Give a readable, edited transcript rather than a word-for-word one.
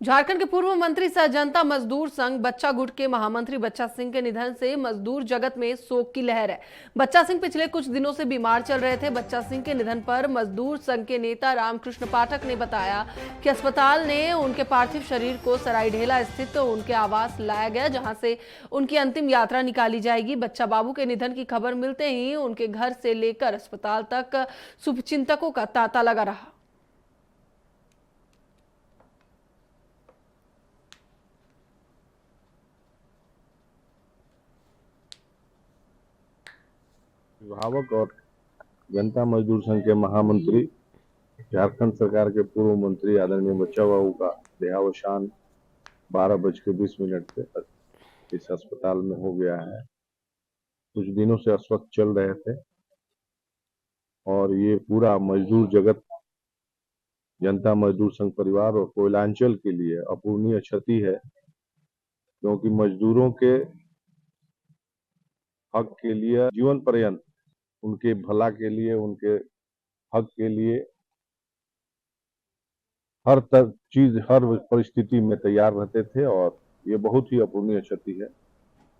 झारखंड के पूर्व मंत्री सह जनता मजदूर संघ बच्चा गुट के महामंत्री बच्चा सिंह के निधन से मजदूर जगत में शोक की लहर है। बच्चा सिंह पिछले कुछ दिनों से बीमार चल रहे थे। बच्चा सिंह के निधन पर मजदूर संघ के नेता रामकृष्ण पाठक ने बताया कि अस्पताल ने उनके पार्थिव शरीर को सरायढेला स्थित उनके आवास लाया गया, जहां से उनकी अंतिम यात्रा निकाली जाएगी। बच्चा बाबू के निधन की खबर मिलते ही उनके घर से लेकर अस्पताल तक शुभचिंतकों का तांता लगा रहा। अभिभावक और जनता मजदूर संघ के महामंत्री, झारखंड सरकार के पूर्व मंत्री आदरणीय बच्चा बाबू का देहावसान 12:20 पे इस अस्पताल में हो गया है। कुछ दिनों से अस्वस्थ चल रहे थे और ये पूरा मजदूर जगत, जनता मजदूर संघ परिवार और कोयलांचल के लिए अपूरणीय क्षति है, क्योंकि मजदूरों के हक के लिए जीवन पर्यंत, उनके भला के लिए, उनके हक के लिए हर चीज, हर परिस्थिति में तैयार रहते थे और ये बहुत ही अपूरणीय क्षति है।